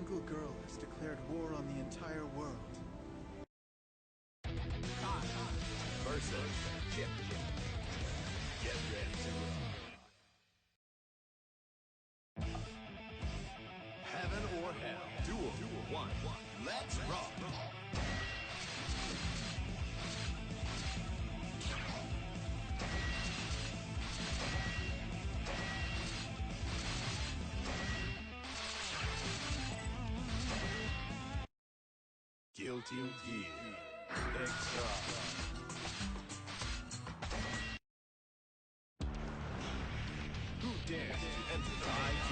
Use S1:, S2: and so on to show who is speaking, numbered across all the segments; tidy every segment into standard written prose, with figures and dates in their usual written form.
S1: single girl has declared war on the entire world.
S2: Versus Chip. Get ready to rock. Heaven or hell. Duel 1. Let's rock. Guilty Gear Xrd. Who dares to enter the IG?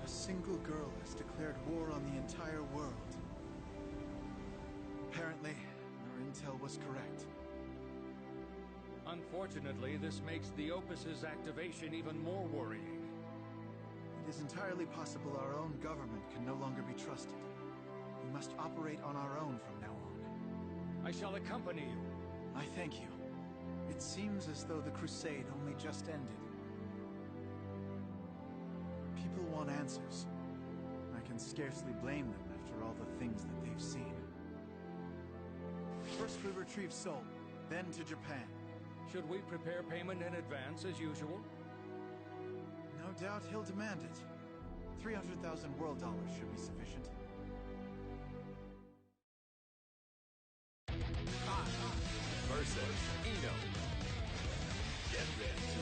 S1: A single girl has declared war on the entire world. Apparently, our intel was correct.
S3: Unfortunately, this makes the Opus's activation even more worrying.
S1: It is entirely possible our own government can no longer be trusted. We must operate on our own from now on.
S3: I shall accompany you.
S1: I thank you. It seems as though the crusade only just ended. People want answers. I can scarcely blame them after all the things that they've seen. First we retrieve Seoul, then to Japan.
S3: Should we prepare payment in advance as usual?
S1: No doubt he'll demand it. 300,000 world dollars should be sufficient.
S2: Versus Eno. Get ready to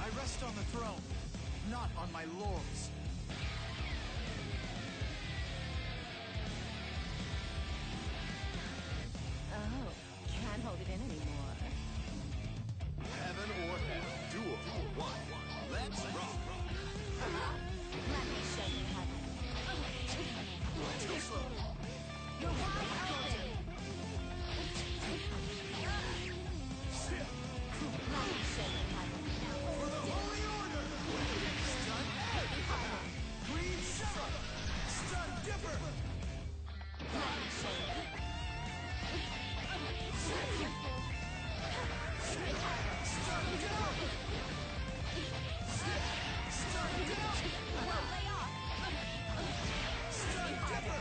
S1: I rest on the throne, not on my laurels.
S4: Oh, can't hold it in anymore.
S2: Heaven or hell. Duel 1. Let's rock.
S4: Let me show you heaven.
S2: Too slow.
S4: You're wide open. Let me show you heaven.
S2: For the Holy Order. Stun Egg. Green Sun. Stun Dipper.
S4: Let me show you.
S2: Stun Dipper. Stun Dipper.
S4: Well, lay off.
S2: Stun Dipper.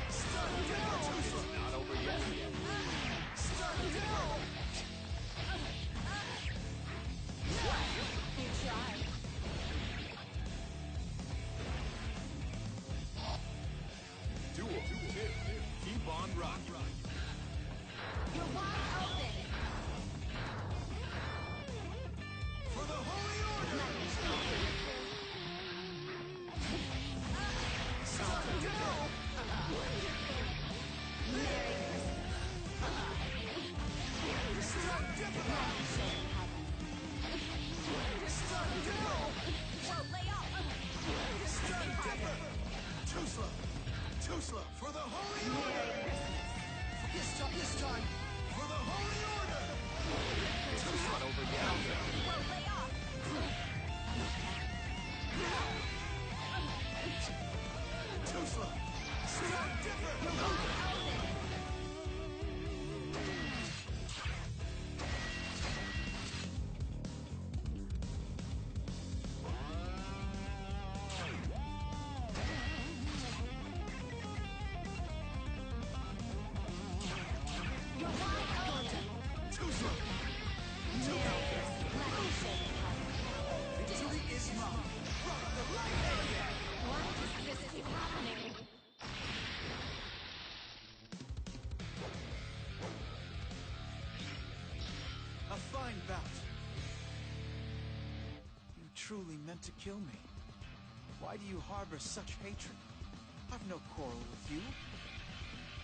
S2: Stun Dipper. Too slow. Not over yet. Stun Dipper.
S4: You tried.
S2: Duel 2. Keep on rocking.
S4: You're wide open.
S2: For the Holy Order.
S4: Let me show you.
S2: Stun Dipper.
S4: Merry Christmas.
S2: Stun Dipper.
S4: Let me show you heaven.
S2: Stun Dipper.
S4: Well, lay off.
S2: Stun Dipper. Too slow. Too slow. For the Holy Order.
S4: Merry Christmas.
S2: This time. For the Holy Order. Too slow. Not over yet.
S4: Well, lay off.
S2: Too slow. Stun Dipper.
S4: Wide open. You're wide open.
S2: Too slow.
S4: Merry Christmas. Let me show you heaven.
S2: Victory is mine. Rock the light area.
S4: Why does this keep happening?
S1: A fine bout. You truly meant to kill me. Why do you harbor such hatred? I've no quarrel with you.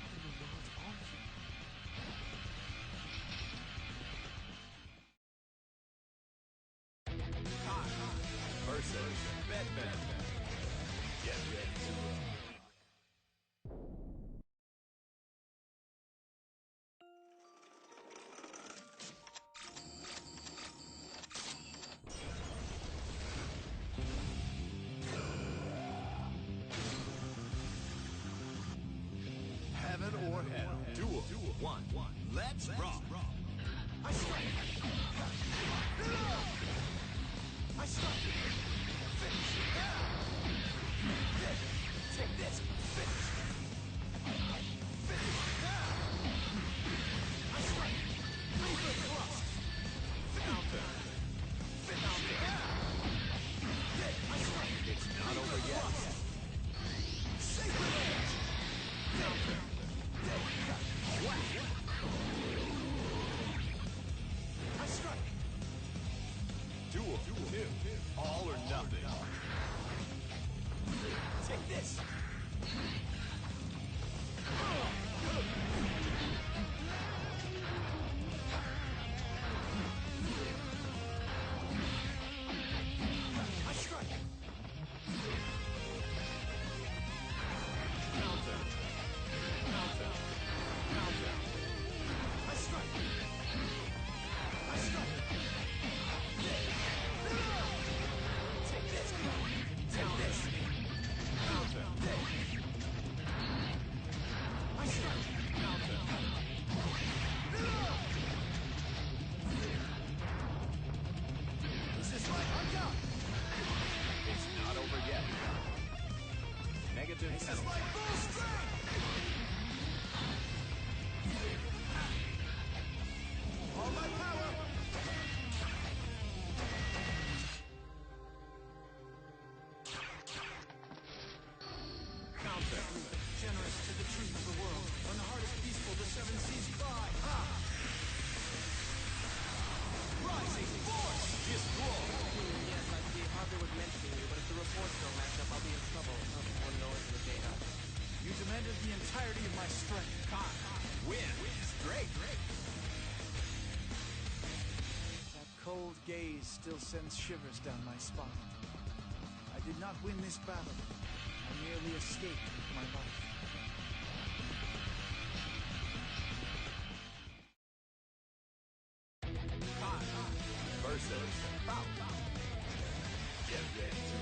S1: What in the world are you?
S2: Versus Batman. Get ready to rock.
S1: negative
S2: This is
S1: penalty.
S2: my full strength! All my power!
S1: Counter. Generous to the truth of the world. When the heart is peaceful, the seven seas fly. Ha!
S2: Rising force! Destroy!
S5: Yes, I see. Harvey was mentioning you, but if the reports don't match up, I'll be in trouble. One noise in the data.
S1: You demanded the entirety of my strength.
S2: Win! Straight!
S1: That cold gaze still sends shivers down my spine. I did not win this battle. I merely escaped with my life.
S2: Versus Bow. Get ready to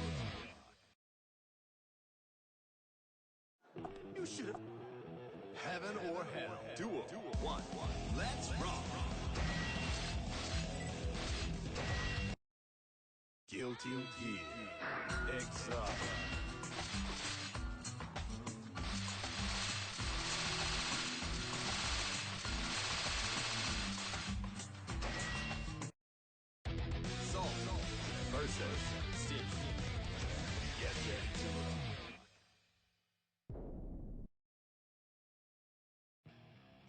S2: rock. You should have. Heaven or hell. Duel. 1. Let's rock. Guilty Gear Xrd. Soul versus Stitch. Get ready to rock.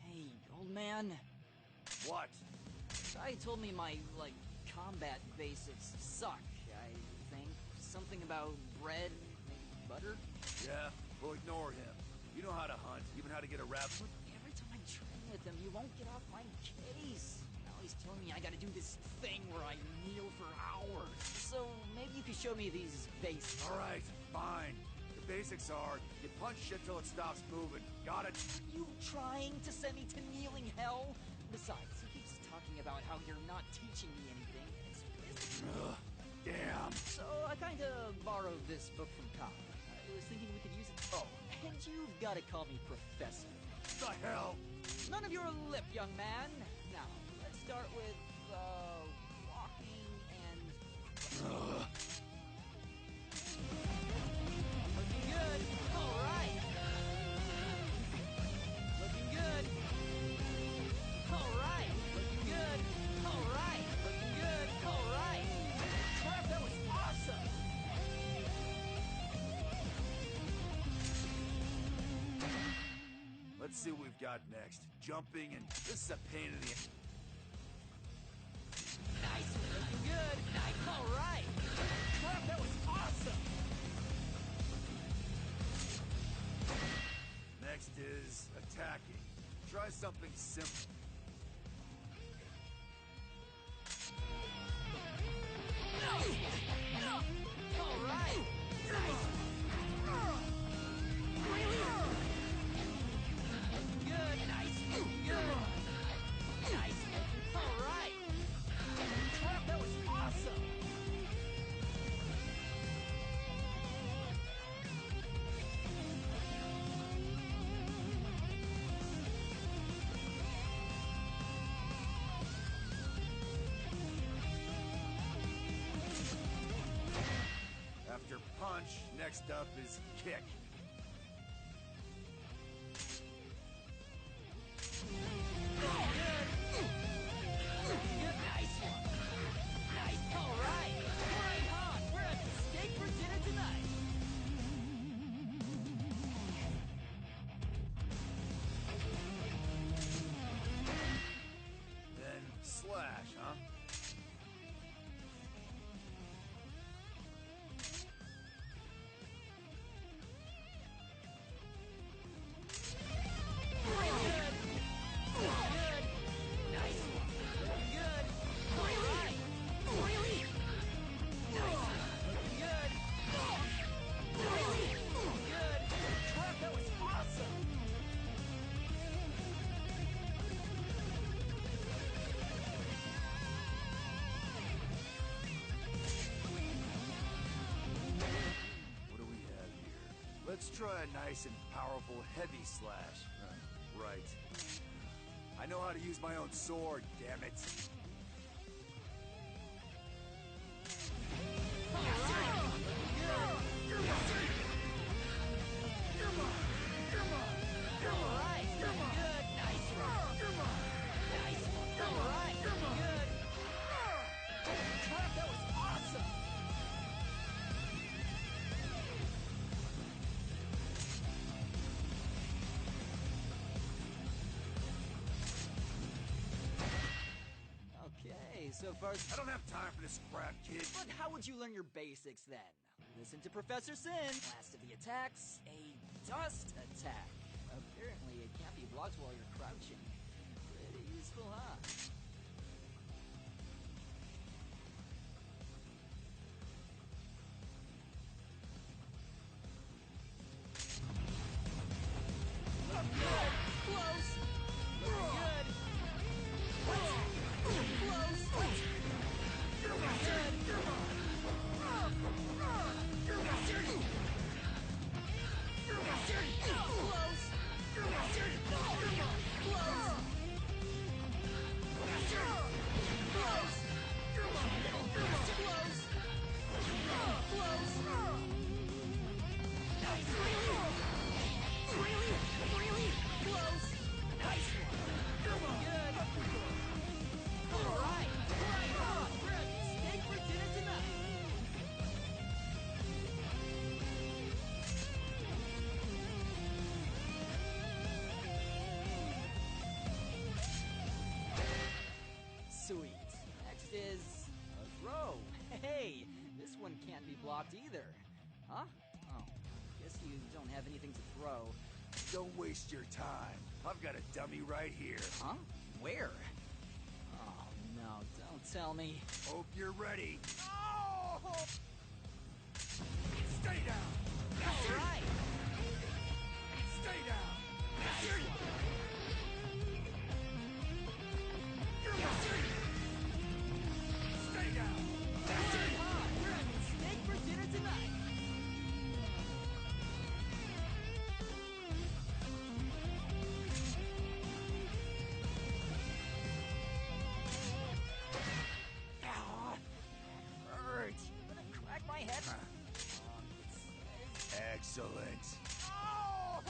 S6: Hey, old man.
S2: What?
S6: Guy told me my, combat basics suck, I think. Something about bread, maybe butter?
S2: Yeah, we'll ignore him. You know how to hunt, even how to get a rap.
S6: Every time I train with him, you won't get off my case. Now he's telling me I gotta do this thing where I kneel for hours. So maybe you could show me these basics.
S2: Alright, fine. The basics are, you punch shit till it stops moving. Got it?
S6: You trying to send me to kneeling hell? Besides, he keeps talking about how you're not teaching me anything.
S2: Ugh, damn.
S6: So I kinda borrowed this book from Kyle. I was thinking we could use it. Oh, and you've gotta call me Professor.
S2: The hell?
S6: None of your lip, young man. Now, let's start with, walking and... Looking good. All right. Looking good. All right. Looking good. All right. Looking good. All right. Crap, that was awesome.
S2: Let's see what we've got next. Jumping and this is a pain in the...
S6: Nice. Looking good. Nice. All right. Crap, that was awesome.
S2: Next is attacking. Try something simple.
S6: All right. Nice. Really? Good. Nice. Good. Nice. All right. Crap, that was awesome.
S2: After punch, next up is kick.
S6: Good. Nice one. Nice. All right. Right on. We're having steak for dinner tonight.
S2: Then slash, huh? What do we have here? Let's try a nice and powerful heavy slash. Right. I know how to use my own sword, damn it.
S6: parts.
S2: I don't have time for this crap, kid.
S6: But how would you learn your basics then? Listen to Professor Sin. Last of the attacks, a dust attack. Apparently it can't be blocked while you're crouching. Pretty useful, huh? Sweet. Next is a throw. Hey, this one can't be blocked either. Huh? Oh, guess you don't have anything to throw.
S2: Don't waste your time. I've got a dummy right here.
S6: Huh? Where? Oh, no, don't tell me.
S2: Hope you're ready. Oh! Stay down!
S6: All right!
S2: Stay down! Stay down!
S6: We're having steak for dinner tonight! Hurt! You gonna crack my head?
S2: Excellent.
S6: Oh!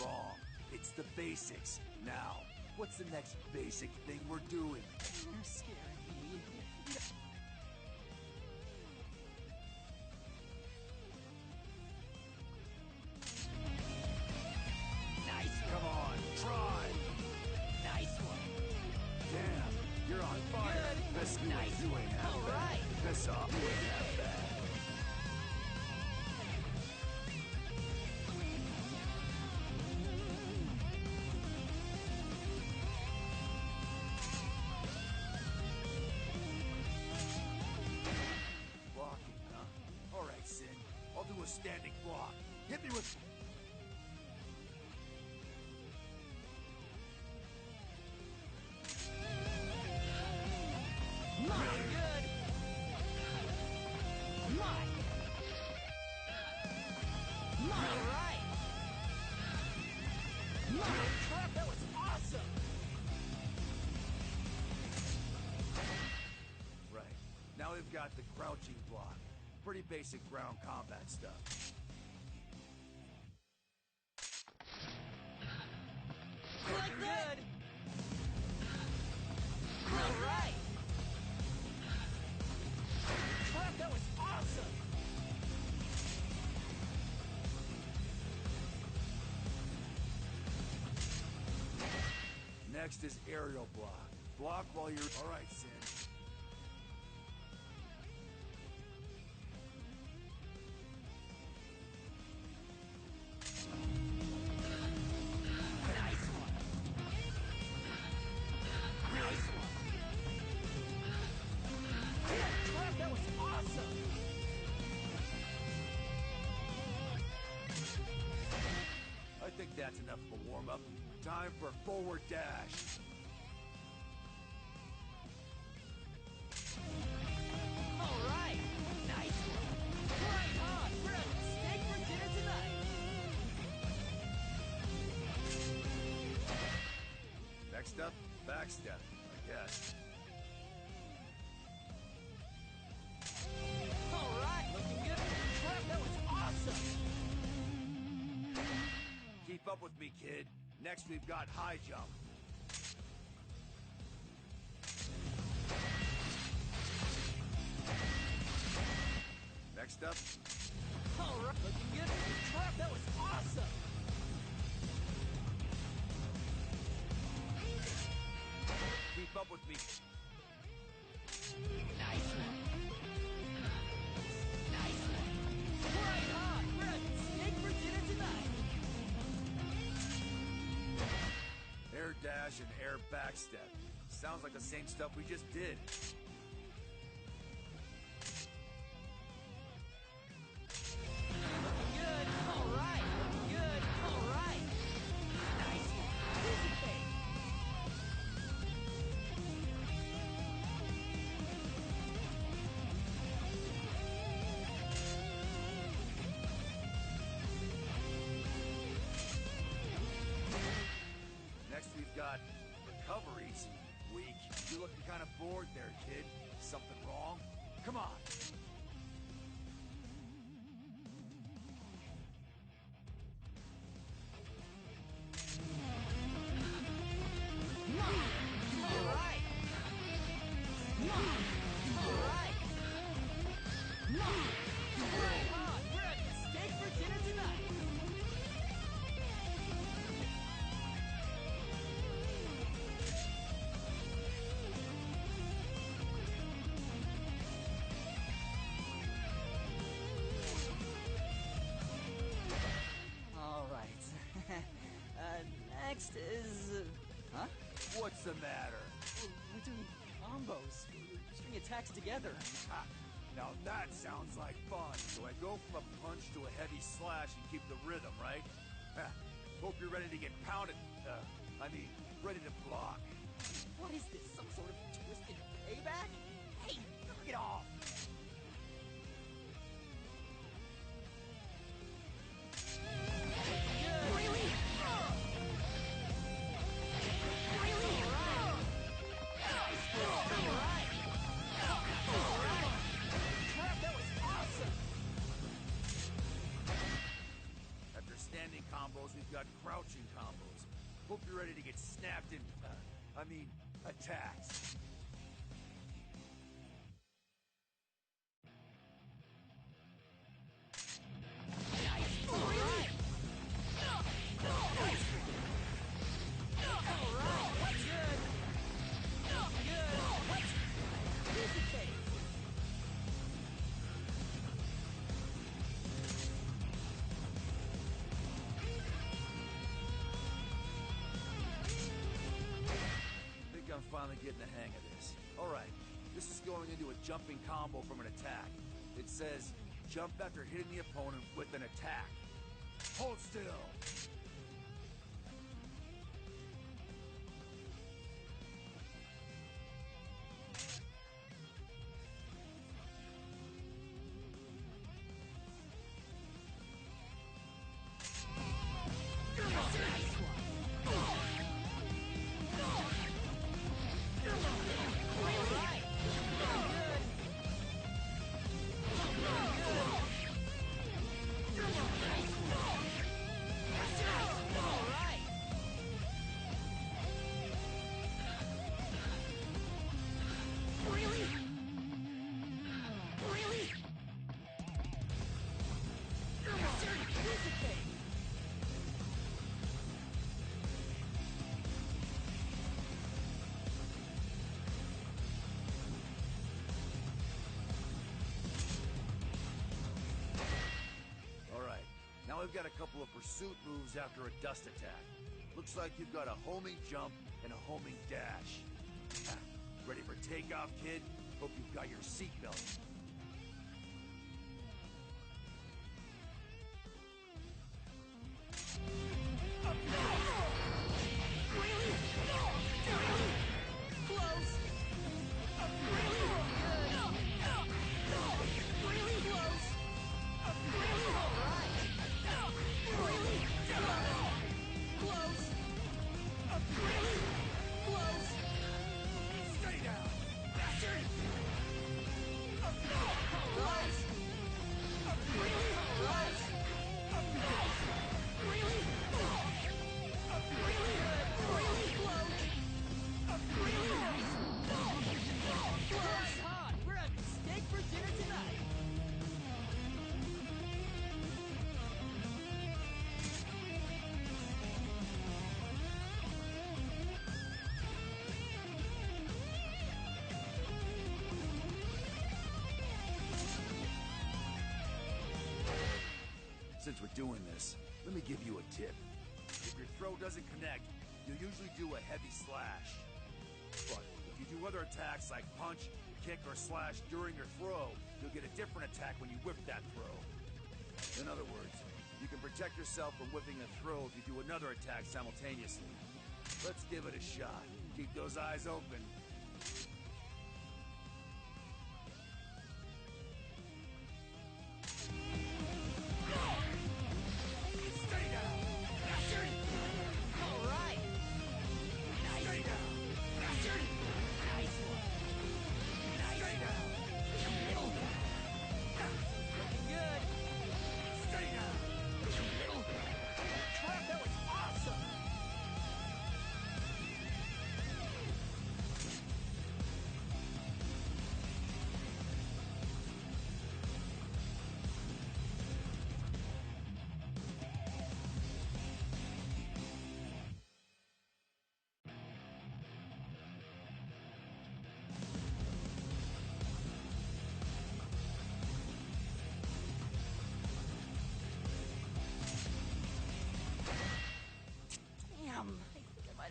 S2: Wrong. It's the basics. Now, what's the next basic thing we're doing?
S6: You're scaring me. Nice one.
S2: Come on, try!
S6: Nice one.
S2: Damn, you're on fire.
S6: Good.
S2: Best you
S6: Nice
S2: you
S6: one.
S2: ain't half
S6: All
S2: bad.
S6: right.
S2: Piss off. You ain't half bad. Blocking, huh? All right, Sin. I'll do a standing block. Hit me with...
S6: Mine. Good. Mine. Mine. All right. Mine. Crap, that was awesome.
S2: Right. Now we've got the crouching block. Pretty basic ground combat stuff.
S6: Like that. All right. Crap, that was awesome.
S2: Next is aerial block. Block while you're... All right, Sin.
S6: Nice one. Nice one. Crap, that was awesome.
S2: I think that's enough of a warm-up. Time for forward dash.
S6: All right. Nice one. Right on. We're having steak for dinner tonight.
S2: Next up, backstep, I guess.
S6: Alright, looking good. Crap, that was awesome!
S2: Keep up with me, kid. Next we've got high jump. Next up,
S6: Alright, looking good. Crap, that was awesome!
S2: keep up with me.
S6: Nice one. Nice one. Right on! We're at steak for dinner tonight!
S2: Air dash and air backstep. Sounds like the same stuff we just did.
S6: Looking good. Alright, looking good. Alright. Nice one. Easy fake.
S2: Next we've got recoveries. Weak. You're looking kind of bored there, kid. Something wrong? Come on.
S6: Alright. Alright. Right on. We're at steak for dinner tonight. All right. Next is... huh?
S2: What's the matter?
S6: We're doing combos. String attacks together.
S2: Ha! Now that sounds like fun. So I go from a punch to a heavy slash and keep the rhythm, right? Ha! Hope you're ready to get pounded. Ready to block.
S6: What is this? Some sort of twisted payback? Hey, knock it off! Really? Crap, that was awesome!
S2: After standing combos, we've got crouching combos. Hope you're ready to get snapped in, attacks. I think I'm finally getting the hang of this. Alright, this is going into a jumping combo from an attack. It says, jump after hitting the opponent with an attack. Hold still! Alright, now we've got a couple of pursuit moves after a dust attack. Looks like you've got a homing jump and a homing dash. Ha, ready for takeoff, kid? Hope you've got your seatbelt. Since we're doing this, let me give you a tip. If your throw doesn't connect, you'll usually do a heavy slash. But if you do other attacks like punch, kick, or slash during your throw, you'll get a different attack when you whip that throw. In other words, you can protect yourself from whipping a throw if you do another attack simultaneously. Let's give it a shot. Keep those eyes open.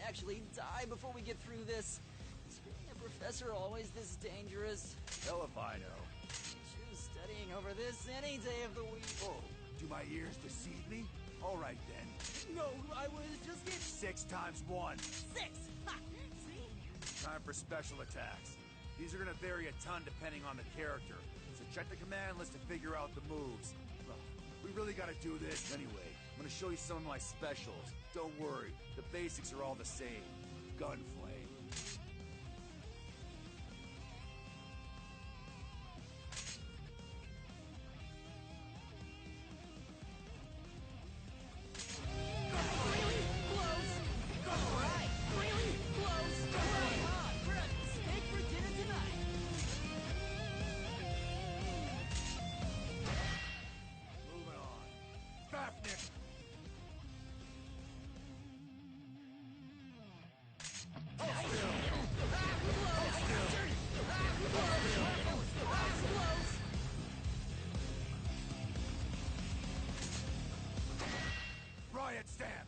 S6: Actually die before we get through this. Is being a professor always this dangerous?
S2: Hell if I know.
S6: Choose studying over this any day of the week.
S2: Oh, do my ears deceive me? All right then.
S6: No, I was just getting
S2: 6 times 1.
S6: 6! Ha! See?
S2: Time for special attacks. These are gonna vary a ton depending on the character, so check the command list to figure out the moves. Ugh, we really gotta do this anyway. I'm gonna show you some of my specials. Don't worry, the basics are all the same. Gunflame. Moving on. Fafnir! Riot stamp!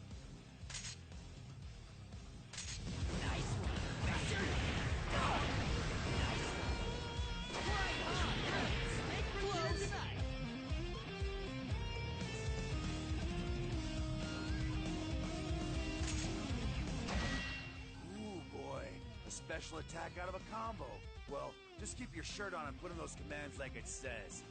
S2: Ooh, boy. A special attack out of a combo. Well, just keep your shirt on and put in those commands like it says.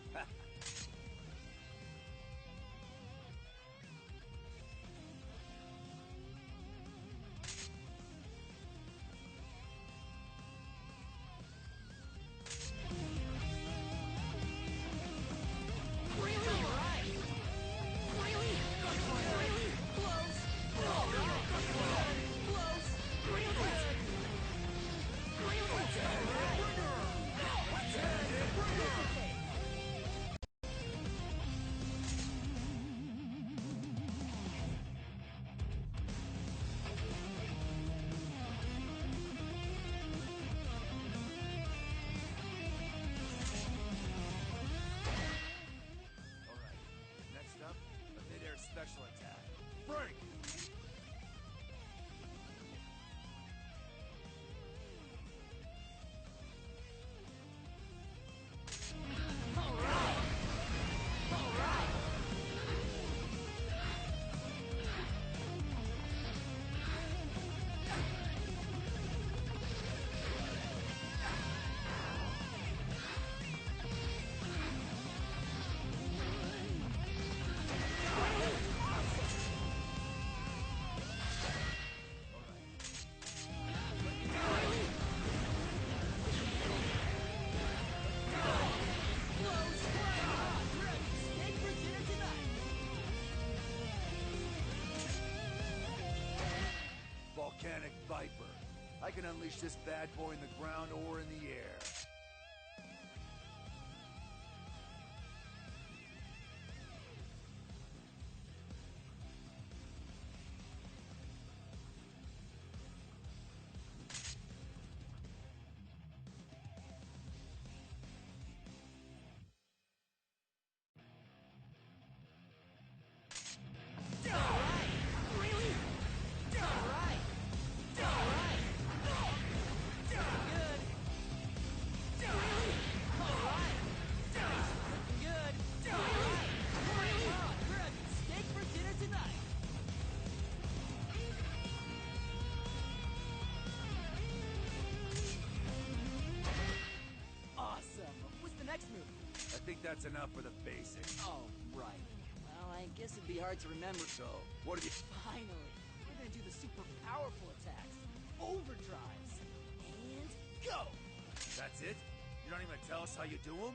S2: Special attack. Break! Volcanic Viper. I can unleash this bad boy in the ground or in the air. think that's enough for the basics.
S6: Oh, right. Well, I guess it'd be hard to remember.
S2: So, what did you...
S6: Finally, we're gonna do the super powerful attacks. Overdrives. And go!
S2: That's it? You're not even gonna tell us how you do them?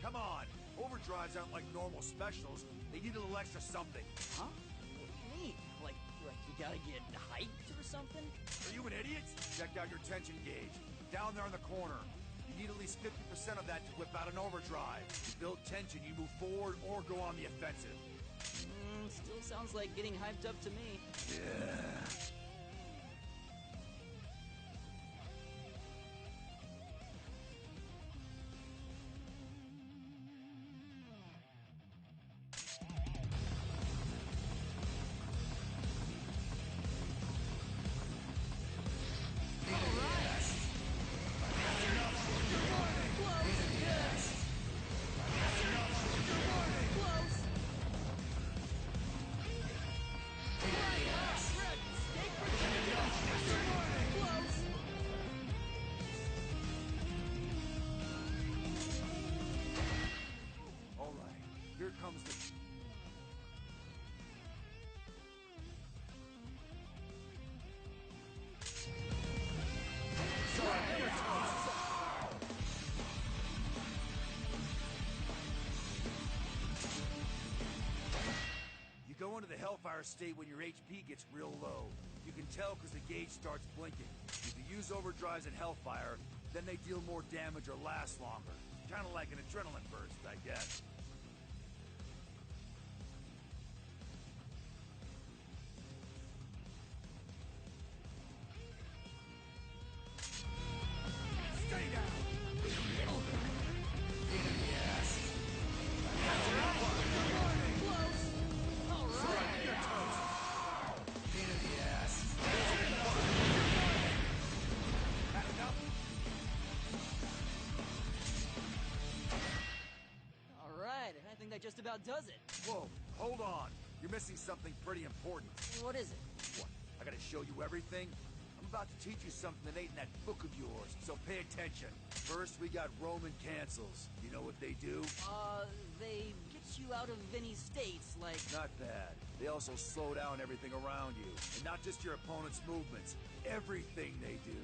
S2: Come on! Overdrives aren't like normal specials. They need a little extra something.
S6: Huh? What do you mean? Like you gotta get hyped or something?
S2: Are you an idiot? Check out your tension gauge. Down there in the corner. You need at least 50% of that to whip out an overdrive. To build tension, you move forward or go on the offensive.
S6: Still sounds like getting hyped up to me.
S2: Yeah. Here comes the... You go into the Hellfire state when your HP gets real low. You can tell because the gauge starts blinking. If you use overdrives in Hellfire, then they deal more damage or last longer. Kind of like an adrenaline burst, I guess. Stay down!
S6: I think that just about does it.
S2: Whoa, hold on. You're missing something pretty important.
S6: What is it?
S2: What? I gotta show you everything? I'm about to teach you something that ain't in that book of yours, so pay attention. First, we got Roman cancels. You know what they do?
S6: They get you out of any states, like...
S2: Not bad. They also slow down everything around you. And not just your opponent's movements. Everything they do.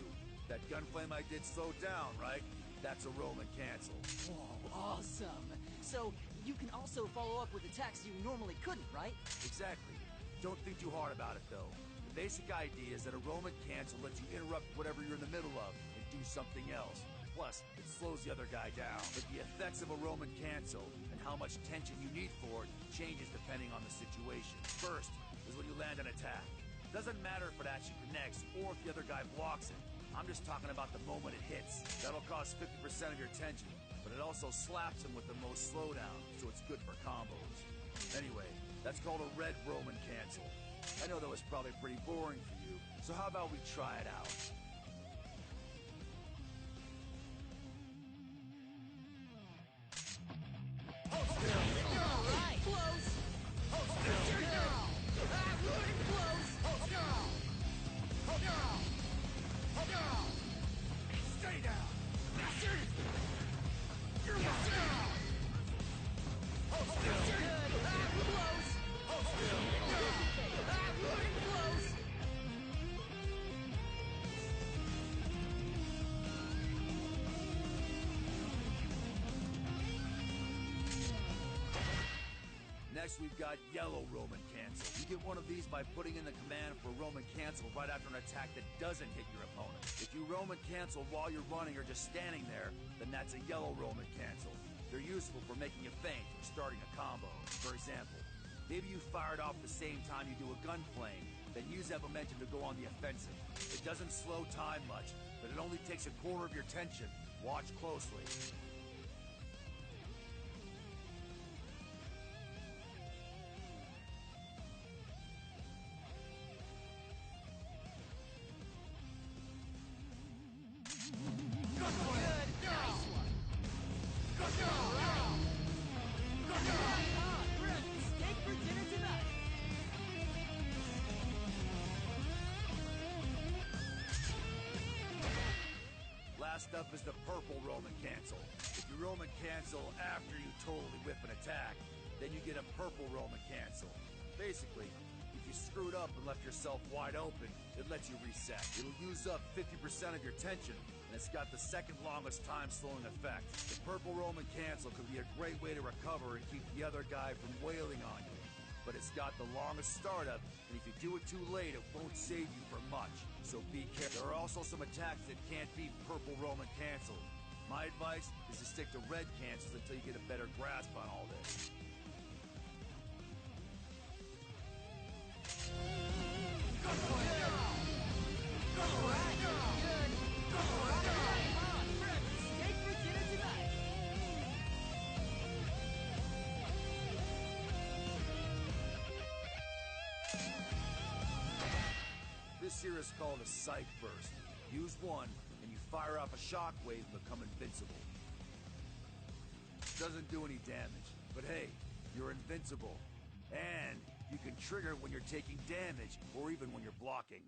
S2: That gunflame I did slowed down, right? That's a Roman cancel.
S6: Whoa, awesome. So, you can also follow up with attacks you normally couldn't, right?
S2: Exactly. Don't think too hard about it, though. The basic idea is that a Roman cancel lets you interrupt whatever you're in the middle of and do something else. Plus, it slows the other guy down. But the effects of a Roman cancel and how much tension you need for it changes depending on the situation. First is when you land an attack. Doesn't matter if it actually connects or if the other guy blocks it. I'm just talking about the moment it hits. That'll cost 50% of your tension, but it also slaps him with the most slowdown, so it's good for combos. Anyway, that's called a red Roman cancel. I know that was probably pretty boring for you, so how about we try it out? Hold still!
S6: All right! Close!
S2: Hold still!
S6: Really close!
S2: Hold still! Hold down! Hold down! Stay down! Bastard! You're down! Hold still!
S6: Good! Close!
S2: Hold still!
S6: Really close!
S2: Next, we've got yellow Roman cancel. You get one of these by putting in the command for Roman cancel right after an attack that doesn't hit your opponent. If you Roman cancel while you're running or just standing there, then that's a yellow Roman cancel. They're useful for making a feint or starting a combo. For example, maybe you fire it off the same time you do a gun flame, then use that momentum to go on the offensive. It doesn't slow time much, but it only takes a quarter of your tension. Watch closely. Last up is the purple Roman cancel. If You Roman cancel after you totally whip an attack. Then you get a purple Roman cancel. Basically, if you screwed up and left yourself wide open, it lets you reset. It'll use up 50% of your tension, and it's got the second longest time slowing effect. The purple Roman cancel could be a great way to recover and keep the other guy from wailing on you. But it's got the longest startup, and if you do it too late, it won't save you from much. So be careful. There are also some attacks that can't beat purple Roman cancel. My advice is to stick to red cancels until you get a better grasp on all this. This here is called a Psych Burst. Use one, and you fire off a shockwave and become invincible. Doesn't do any damage, but hey, you're invincible. And you can trigger it when you're taking damage, or even when you're blocking.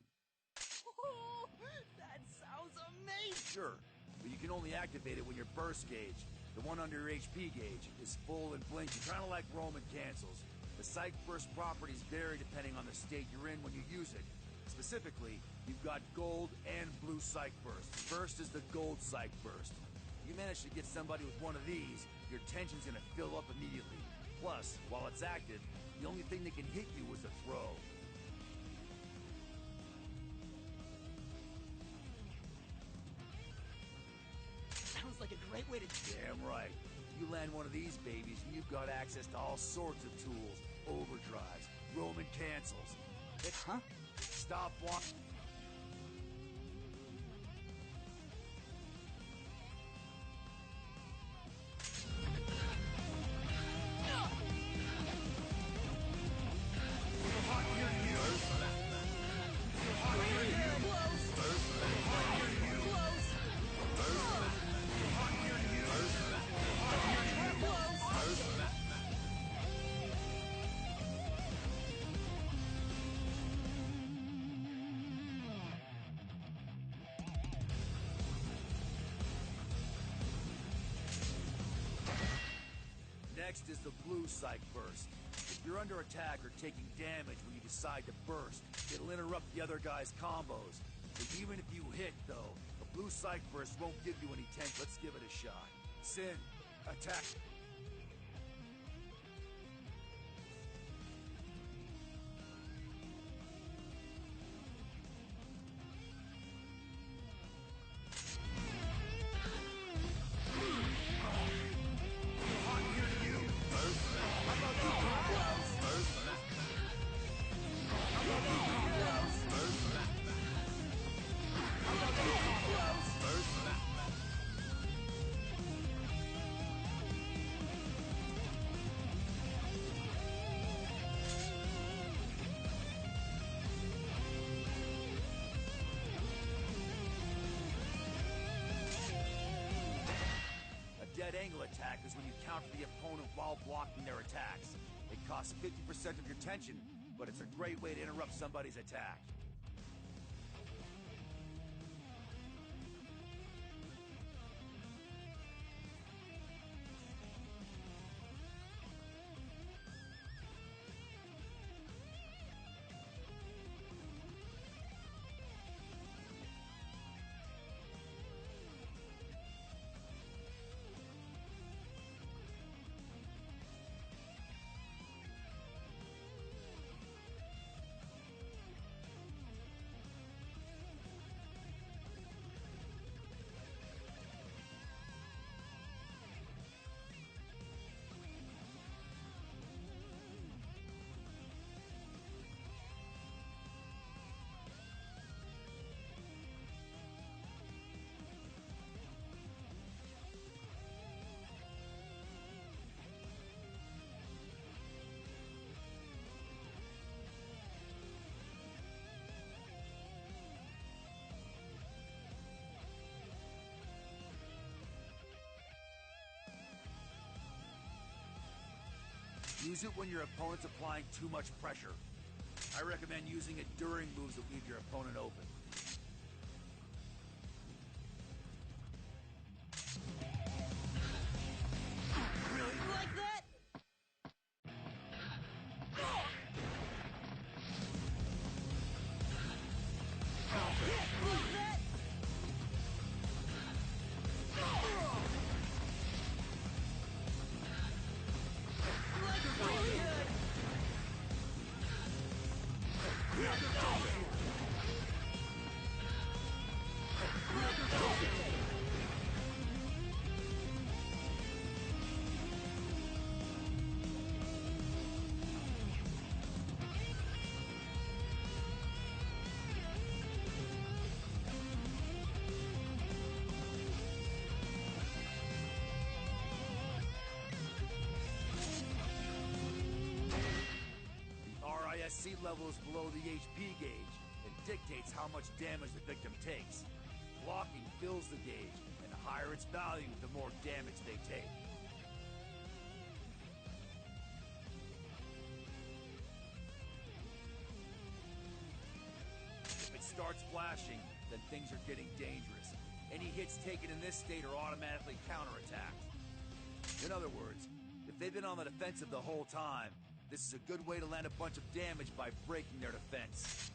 S6: Oh, that sounds amazing!
S2: Sure, but you can only activate it when your burst gauge, the one under your HP gauge, is full and blinking, kind of like Roman cancels. The Psych Burst properties vary depending on the state you're in when you use it. Specifically, you've got gold and blue Psych Burst. First is the gold Psych Burst. If you manage to get somebody with one of these, your tension's gonna fill up immediately. Plus, while it's active, the only thing that can hit you is a throw.
S6: Sounds like a great way to...
S2: Damn right. You land one of these babies and you've got access to all sorts of tools. Overdrives, Roman cancels.
S6: Huh?
S2: Stop walking. Next is the blue Psych Burst. If you're under attack or taking damage when you decide to burst, it'll interrupt the other guy's combos. So even if you hit, though, the blue Psych Burst won't give you any tension. Let's give it a shot. Sin, attack. Dead angle attack is when you counter the opponent while blocking their attacks. It costs 50% of your tension, but it's a great way to interrupt somebody's attack. Use it when your opponent's applying too much pressure. I recommend using it during moves that leave your opponent open. ESC level is below the HP gauge and dictates how much damage the victim takes. Blocking fills the gauge, and the higher its value, the more damage they take. If it starts flashing, then things are getting dangerous. Any hits taken in this state are automatically counterattacked. In other words, if they've been on the defensive the whole time, this is a good way to land a bunch of damage by breaking their defense.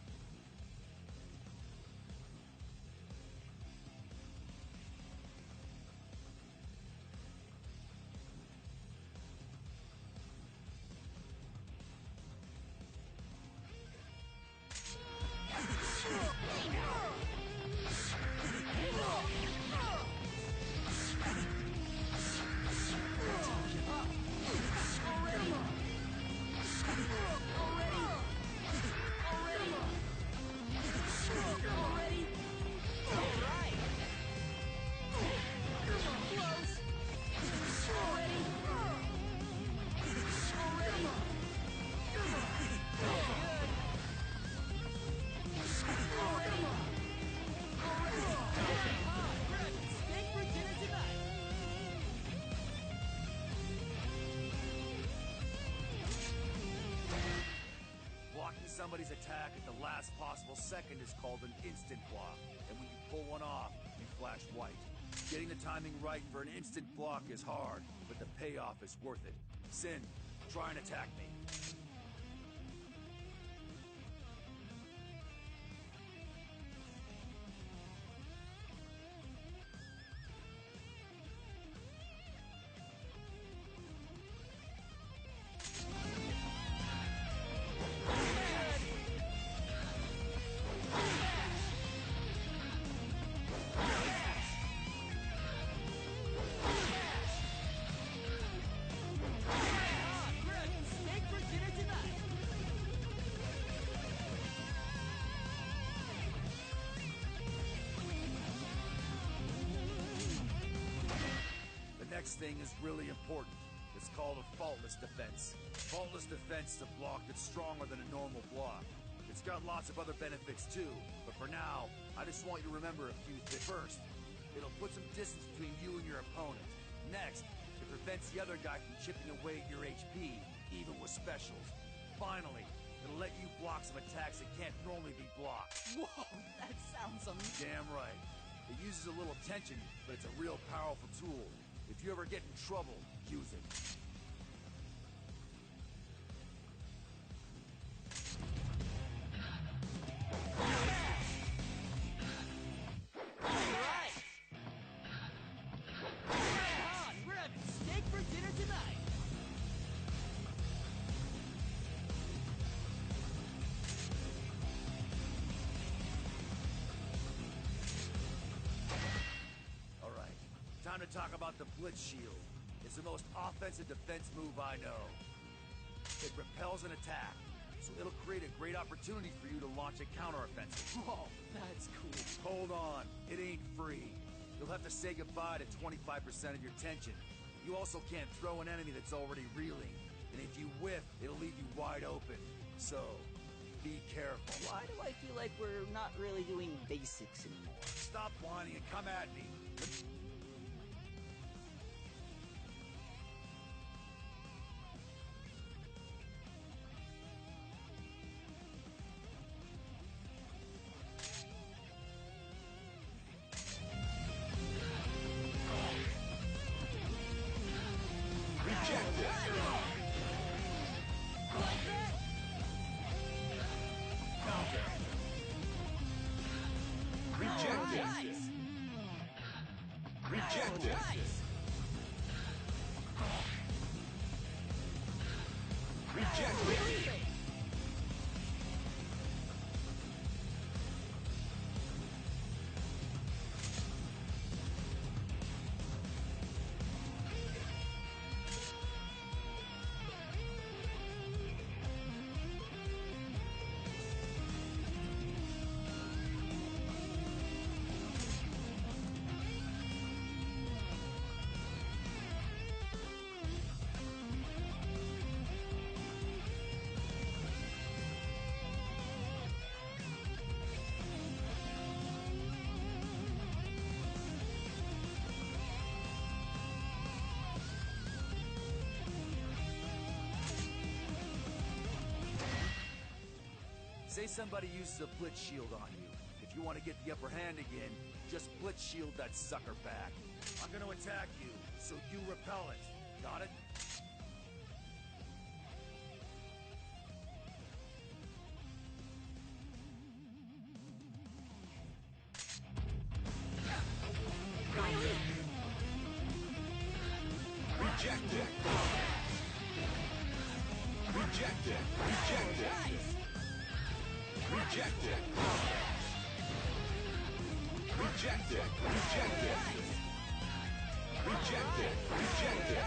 S2: Somebody's attack at the last possible second is called an instant block, and when you pull one off, you flash white. Getting the timing right for an instant block is hard, but the payoff is worth it. Sin, try and attack me. Next thing is really important. It's called a faultless defense. Faultless defense is a block that's stronger than a normal block. It's got lots of other benefits too, but for now, I just want you to remember a few things. First, it'll put some distance between you and your opponent. Next, it prevents the other guy from chipping away at your HP, even with specials. Finally, it'll let you block some attacks that can't normally be blocked.
S6: Whoa, that sounds amazing.
S2: Damn right. It uses a little tension, but it's a real powerful tool. If you ever get in trouble, use it.
S6: We're having steak for dinner tonight.
S2: Time to talk about the Blitz Shield. It's the most offensive defense move I know. It repels an attack, so it'll create a great opportunity for you to launch a counteroffensive.
S6: Whoa, that's cool.
S2: Hold on, it ain't free. You'll have to say goodbye to 25% of your tension. You also can't throw an enemy that's already reeling, and if you whiff, it'll leave you wide open. So, be careful.
S6: Why do I feel like we're not really doing basics anymore?
S2: Stop whining and come at me. Say somebody uses a blitz shield on you. If you want to get the upper hand again, just blitz shield that sucker back. I'm gonna attack you, so you repel it. Got it?
S7: Rejected. Rejected. Rejected. Rejected. Rejected. Rejected. Rejected. Rejected.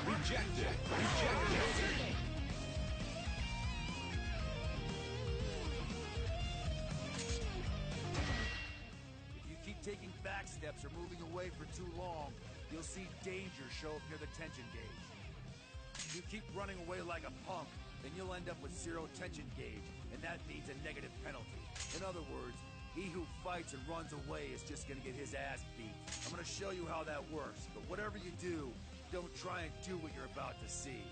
S7: Rejected. Rejected.
S2: If you keep taking back steps or moving away for too long, you'll see danger show up near the tension gauge. If you keep running away like a punk, then you'll end up with 0 tension gauge, and that means a negative penalty. In other words, he who fights and runs away is just gonna get his ass beat. I'm gonna show you how that works, but whatever you do, don't try and do what you're about to see.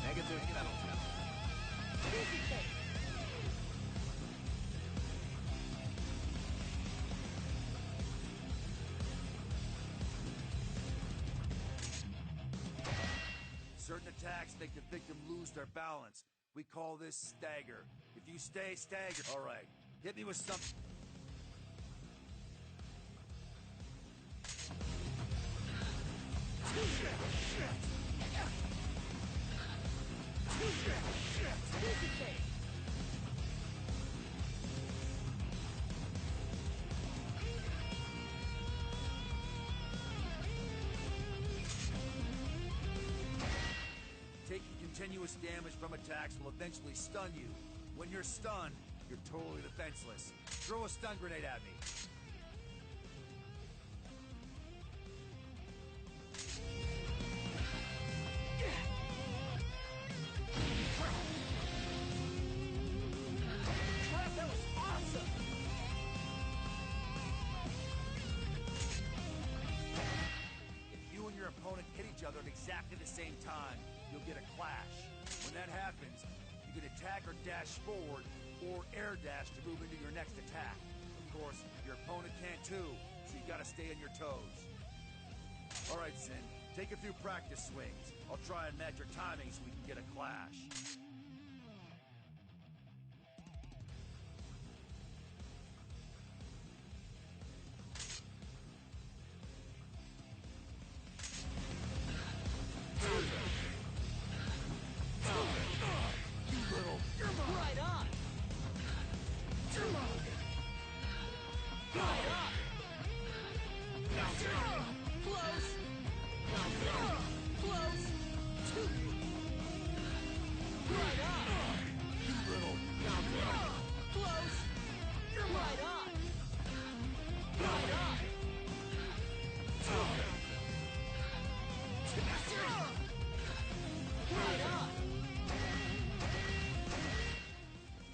S5: Negative penalty.
S2: Certain attacks make the victim lose their balance. We call this stagger. If you stay staggered, all right, hit me with something. Taking continuous damage from attacks will eventually stun you. When you're stunned, you're totally defenseless. Throw a stun grenade at me.
S6: That was awesome!
S2: If you and your opponent hit each other at exactly the same time, you'll get a clash. When that happens, you can attack or dash forward, or air dash to move into your next attack. Of course, your opponent can too, so you gotta stay on your toes. Alright, Sin, take a few practice swings. I'll try and match your timing so we can get a clash.
S6: Right on! Right on! Close! Close! Right on! Close! Right on! Right on! Right on!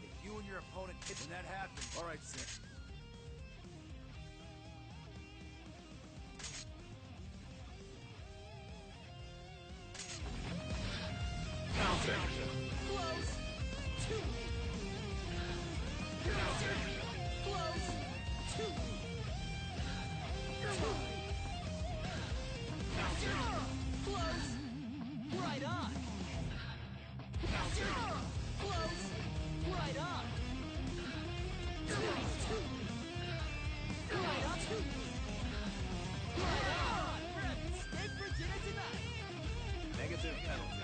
S2: If you and your opponent hit when that happens, alright, Sin.
S6: Close! Too weak! Close! Too weak! Too weak! Close! Right on! Close! Right on! Nice! Too weak! Right on! Too weak! Right on! We're having steak for dinner tonight!
S5: Negative penalty.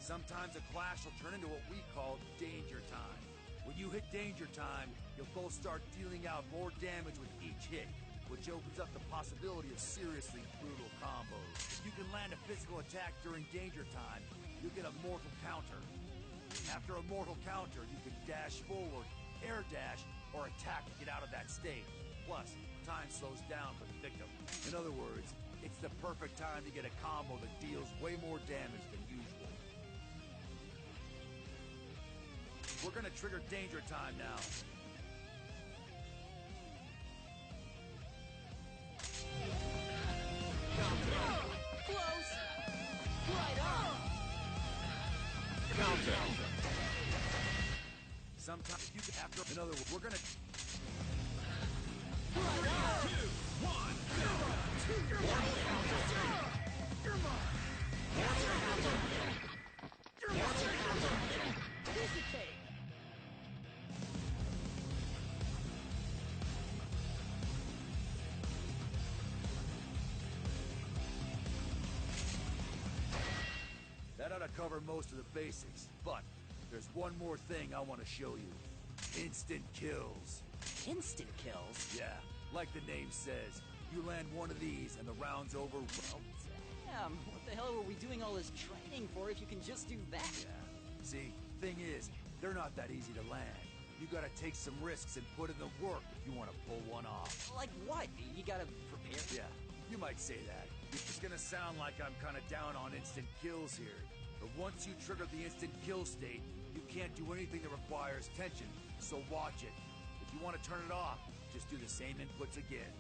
S2: Sometimes a clash will turn into what we call danger time. When you hit danger time, you'll both start dealing out more damage with each hit, which opens up the possibility of seriously brutal combos. If you can land a physical attack during danger time, you'll get a mortal counter. After a mortal counter, you can dash forward, air dash, or attack to get out of that state. Plus, time slows down for the victim. In other words, it's the perfect time to get a combo that deals way more damage than usual. We're gonna trigger danger time now.
S6: Close! Right on!
S7: Countdown.
S2: Sometimes you have to. In other words, we're gonna.
S6: Dissipate!
S2: That ought to cover most of the basics, but there's one more thing I want to show you. Instant kills.
S6: Instant kills?
S2: Yeah, like the name says, you land one of these and the round's over.
S6: Oh, damn! What the hell were we doing all this training for if you can just do that?
S2: Yeah. See, thing is, they're not that easy to land. You gotta take some risks and put in the work if you want to pull one off.
S6: Like what? You gotta prepare?
S2: Yeah, you might say that. It's gonna sound like I'm kind of down on instant kills here. But once you trigger the instant kill state, you can't do anything that requires tension, so watch it. If you want to turn it off, just do the same inputs again.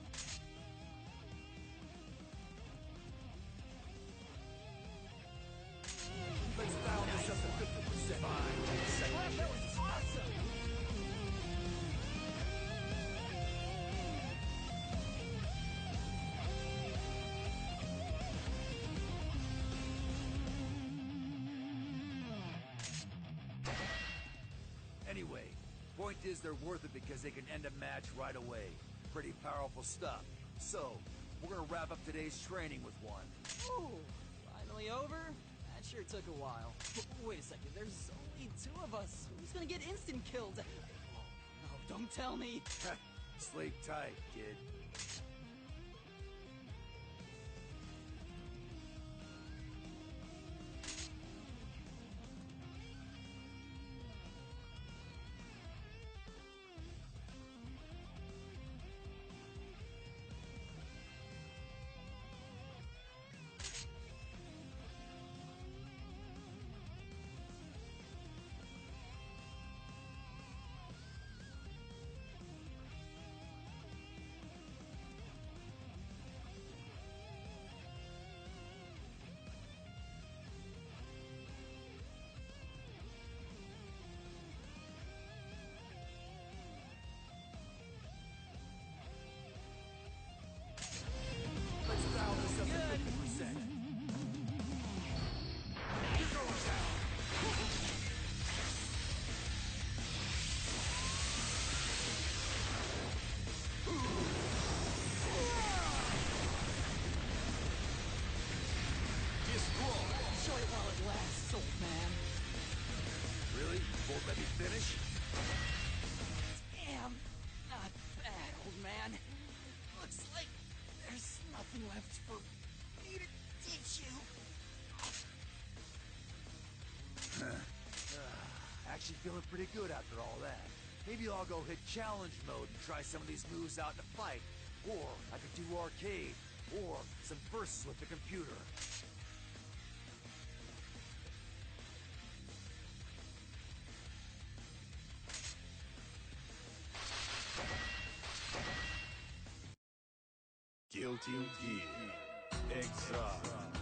S2: Let's dial this up to 50%. Fine.
S6: Crap, that was awesome!
S2: Anyway, point is they're worth it because they can end a match right away. Pretty powerful stuff. So, we're gonna wrap up today's training with one.
S6: Ooh, finally over? That sure took a while. Wait a second, there's only two of us. Who's gonna get instant killed? Oh, no, don't tell me.
S2: Sleep tight, kid. Let's dial this up to 50%.
S6: Enjoy it while it lasts, old man.
S2: Really? Won't let me finish?
S6: Damn, not bad, old man. Looks like there's nothing left for me to teach you.
S2: Actually feeling pretty good after all that. Maybe I'll go hit challenge mode and try some of these moves out in a fight. Or I could do arcade. Or some verses with the computer.
S7: Guilty Gear Xrd